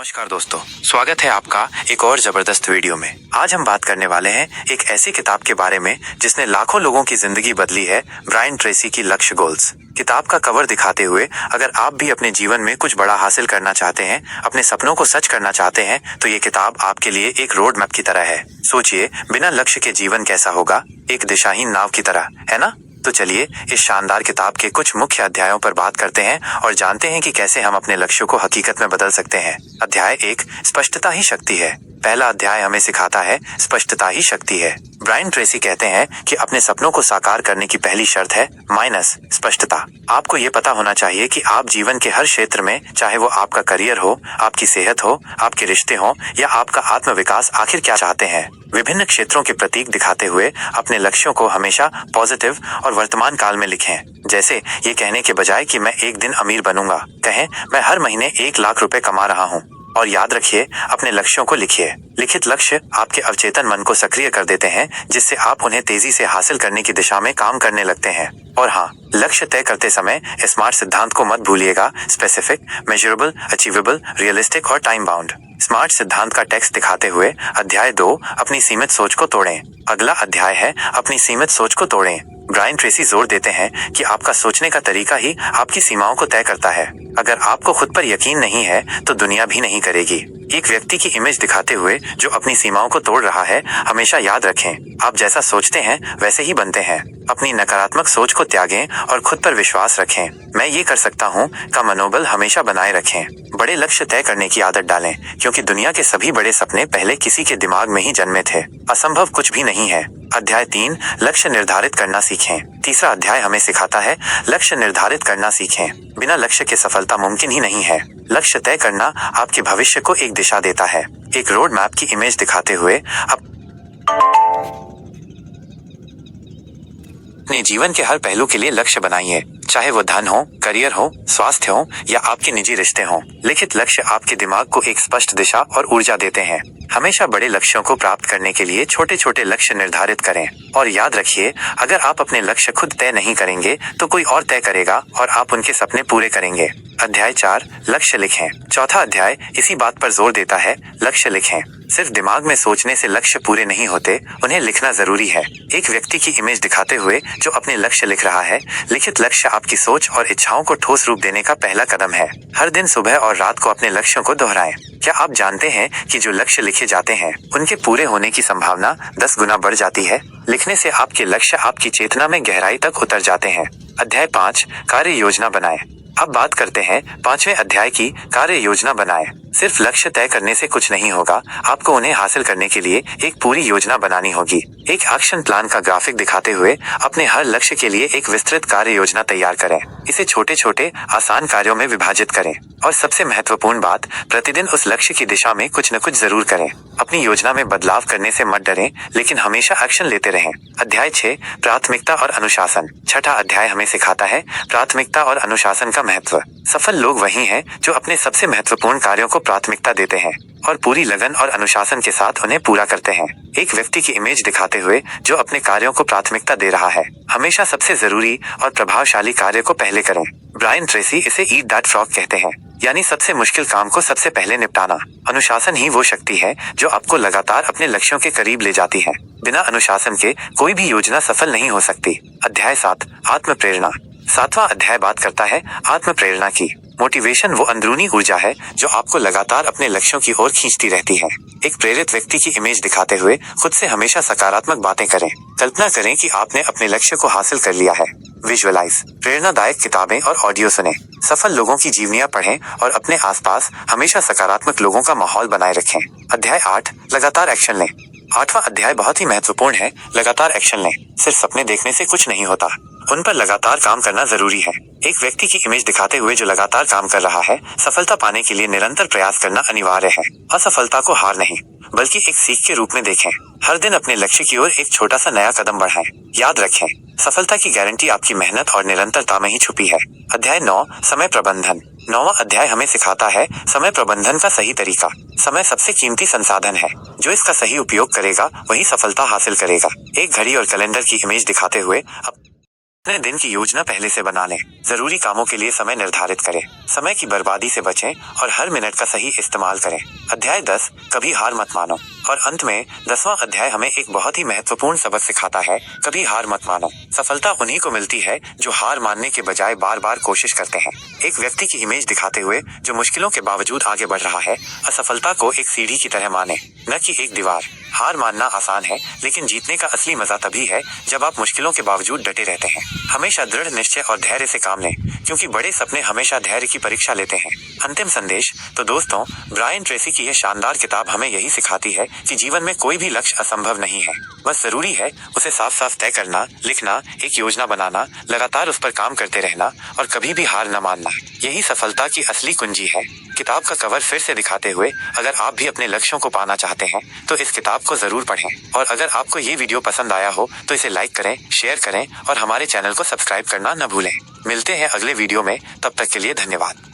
नमस्कार दोस्तों, स्वागत है आपका एक और जबरदस्त वीडियो में। आज हम बात करने वाले हैं एक ऐसी किताब के बारे में जिसने लाखों लोगों की जिंदगी बदली है, ब्रायन ट्रेसी की लक्ष्य गोल्स। किताब का कवर दिखाते हुए अगर आप भी अपने जीवन में कुछ बड़ा हासिल करना चाहते हैं, अपने सपनों को सच करना चाहते हैं, तो ये किताब आपके लिए एक रोड मैप की तरह है। सोचिए, बिना लक्ष्य के जीवन कैसा होगा, एक दिशाहीन नाव की तरह, है ना? तो चलिए इस शानदार किताब के कुछ मुख्य अध्यायों पर बात करते हैं और जानते हैं कि कैसे हम अपने लक्ष्यों को हकीकत में बदल सकते हैं। अध्याय 1, स्पष्टता ही शक्ति है। पहला अध्याय हमें सिखाता है स्पष्टता ही शक्ति है। ब्रायन ट्रेसी कहते हैं कि अपने सपनों को साकार करने की पहली शर्त है स्पष्टता। आपको ये पता होना चाहिए कि आप जीवन के हर क्षेत्र में, चाहे वो आपका करियर हो, आपकी सेहत हो, आपके रिश्ते हो या आपका आत्मविकास, आखिर क्या चाहते हैं। विभिन्न क्षेत्रों के प्रतीक दिखाते हुए अपने लक्ष्यों को हमेशा पॉजिटिव और वर्तमान काल में लिखें। जैसे ये कहने के बजाय कि मैं एक दिन अमीर बनूंगा, कहें मैं हर महीने 1 लाख रुपए कमा रहा हूँ। और याद रखिए, अपने लक्ष्यों को लिखिए। लिखित लक्ष्य आपके अवचेतन मन को सक्रिय कर देते हैं, जिससे आप उन्हें तेजी से हासिल करने की दिशा में काम करने लगते हैं। और हाँ, लक्ष्य तय करते समय स्मार्ट सिद्धांत को मत भूलिएगा। स्पेसिफिक, मेजरेबल, अचीवेबल, रियलिस्टिक और टाइम बाउंड। स्मार्ट सिद्धांत का टेक्स्ट दिखाते हुए अध्याय 2, अपनी सीमित सोच को तोड़ें। अगला अध्याय है अपनी सीमित सोच को तोड़ें। ब्रायन ट्रेसी जोर देते हैं कि आपका सोचने का तरीका ही आपकी सीमाओं को तय करता है। अगर आपको खुद पर यकीन नहीं है तो दुनिया भी नहीं करेगी। एक व्यक्ति की इमेज दिखाते हुए जो अपनी सीमाओं को तोड़ रहा है, हमेशा याद रखें, आप जैसा सोचते हैं वैसे ही बनते हैं। अपनी नकारात्मक सोच को त्यागें और खुद पर विश्वास रखें। मैं ये कर सकता हूँ का मनोबल हमेशा बनाए रखें। बड़े लक्ष्य तय करने की आदत डालें, क्योंकि दुनिया के सभी बड़े सपने पहले किसी के दिमाग में ही जन्मे थे। असंभव कुछ भी नहीं है। अध्याय 3, लक्ष्य निर्धारित करना सीखें। तीसरा अध्याय हमें सिखाता है लक्ष्य निर्धारित करना सीखें। बिना लक्ष्य के सफलता मुमकिन ही नहीं है। लक्ष्य तय करना आपके भविष्य को एक दिशा देता है। एक रोड मैप की इमेज दिखाते हुए अपने जीवन के हर पहलू के लिए लक्ष्य बनाइए, चाहे वो धन हो, करियर हो, स्वास्थ्य हो या आपके निजी रिश्ते हो। लिखित लक्ष्य आपके दिमाग को एक स्पष्ट दिशा और ऊर्जा देते हैं। हमेशा बड़े लक्ष्यों को प्राप्त करने के लिए छोटे छोटे लक्ष्य निर्धारित करें। और याद रखिए, अगर आप अपने लक्ष्य खुद तय नहीं करेंगे तो कोई और तय करेगा और आप उनके सपने पूरे करेंगे। अध्याय 4, लक्ष्य लिखें। चौथा अध्याय इसी बात पर जोर देता है, लक्ष्य लिखें। सिर्फ दिमाग में सोचने से लक्ष्य पूरे नहीं होते, उन्हें लिखना जरूरी है। एक व्यक्ति की इमेज दिखाते हुए जो अपने लक्ष्य लिख रहा है, लिखित लक्ष्य आपकी सोच और इच्छाओं को ठोस रूप देने का पहला कदम है। हर दिन सुबह और रात को अपने लक्ष्यों को दोहराएं। क्या आप जानते हैं कि जो लक्ष्य लिखे जाते हैं उनके पूरे होने की संभावना 10 गुना बढ़ जाती है। लिखने से आपके लक्ष्य आपकी चेतना में गहराई तक उतर जाते हैं। अध्याय 5, कार्य योजना बनाएं। अब बात करते हैं 5वें अध्याय की, कार्य योजना बनाएं। सिर्फ लक्ष्य तय करने से कुछ नहीं होगा, आपको उन्हें हासिल करने के लिए एक पूरी योजना बनानी होगी। एक एक्शन प्लान का ग्राफिक दिखाते हुए अपने हर लक्ष्य के लिए एक विस्तृत कार्य योजना तैयार करें। इसे छोटे छोटे आसान कार्यों में विभाजित करें और सबसे महत्वपूर्ण बात, प्रतिदिन उस लक्ष्य की दिशा में कुछ न कुछ जरूर करें। अपनी योजना में बदलाव करने से मत डरें, लेकिन हमेशा एक्शन लेते रहें। अध्याय 6, प्राथमिकता और अनुशासन। छठा अध्याय हमें सिखाता है प्राथमिकता और अनुशासन का महत्व। सफल लोग वही हैं जो अपने सबसे महत्वपूर्ण कार्यों को प्राथमिकता देते हैं और पूरी लगन और अनुशासन के साथ उन्हें पूरा करते हैं। एक व्यक्ति की इमेज दिखाते हुए जो अपने कार्यों को प्राथमिकता दे रहा है, हमेशा सबसे जरूरी और प्रभावशाली कार्य को पहले करें। ब्रायन ट्रेसी इसे ईट दैट फ्रॉग कहते हैं, यानी सबसे मुश्किल काम को सबसे पहले निपटाना। अनुशासन ही वो शक्ति है जो आपको लगातार अपने लक्ष्यों के करीब ले जाती है। बिना अनुशासन के कोई भी योजना सफल नहीं हो सकती। अध्याय 7, आत्म प्रेरणा। 7वां अध्याय बात करता है आत्म प्रेरणा की। मोटिवेशन वो अंदरूनी ऊर्जा है जो आपको लगातार अपने लक्ष्यों की ओर खींचती रहती है। एक प्रेरित व्यक्ति की इमेज दिखाते हुए खुद से हमेशा सकारात्मक बातें करें। कल्पना करें कि आपने अपने लक्ष्य को हासिल कर लिया है। विजुअलाइज, प्रेरणादायक किताबें और ऑडियो सुनें। सफल लोगों की जीवनियां पढ़ें और अपने आसपास हमेशा सकारात्मक लोगों का माहौल बनाए रखें। अध्याय 8, लगातार एक्शन लें। 8वां अध्याय बहुत ही महत्वपूर्ण है, लगातार एक्शन लें। सिर्फ सपने देखने से कुछ नहीं होता, उन पर लगातार काम करना जरूरी है। एक व्यक्ति की इमेज दिखाते हुए जो लगातार काम कर रहा है, सफलता पाने के लिए निरंतर प्रयास करना अनिवार्य है। असफलता को हार नहीं, बल्कि एक सीख के रूप में देखें। हर दिन अपने लक्ष्य की ओर एक छोटा सा नया कदम बढ़ाएं। याद रखें, सफलता की गारंटी आपकी मेहनत और निरंतरता में ही छुपी है। अध्याय 9, समय प्रबंधन। 9वां अध्याय हमें सिखाता है समय प्रबंधन का सही तरीका। समय सबसे कीमती संसाधन है, जो इसका सही उपयोग करेगा वही सफलता हासिल करेगा। एक घड़ी और कैलेंडर की इमेज दिखाते हुए अपने दिन की योजना पहले से बना लें। जरूरी कामों के लिए समय निर्धारित करें। समय की बर्बादी से बचें और हर मिनट का सही इस्तेमाल करें। अध्याय 10, कभी हार मत मानो। और अंत में 10वां अध्याय हमें एक बहुत ही महत्वपूर्ण सबक सिखाता है, कभी हार मत मानो। सफलता उन्हीं को मिलती है जो हार मानने के बजाय बार बार कोशिश करते हैं। एक व्यक्ति की इमेज दिखाते हुए जो मुश्किलों के बावजूद आगे बढ़ रहा है, असफलता को एक सीढ़ी की तरह माने, न कि एक दीवार। हार मानना आसान है, लेकिन जीतने का असली मजा तभी है जब आप मुश्किलों के बावजूद डटे रहते हैं। हमेशा दृढ़ निश्चय और धैर्य से काम लें, क्योंकि बड़े सपने हमेशा धैर्य की परीक्षा लेते हैं। अंतिम संदेश तो दोस्तों, ब्रायन ट्रेसी की यह शानदार किताब हमें यही सिखाती है कि जीवन में कोई भी लक्ष्य असंभव नहीं है। बस जरूरी है उसे साफ साफ तय करना, लिखना, एक योजना बनाना, लगातार उस पर काम करते रहना और कभी भी हार न मानना। यही सफलता की असली कुंजी है। किताब का कवर फिर से दिखाते हुए, अगर आप भी अपने लक्ष्यों को पाना चाहते हैं तो इस किताब को जरूर पढ़ें। और अगर आपको ये वीडियो पसंद आया हो तो इसे लाइक करें, शेयर करें और हमारे चैनल को सब्सक्राइब करना न भूलें। मिलते हैं अगले वीडियो में, तब तक के लिए धन्यवाद।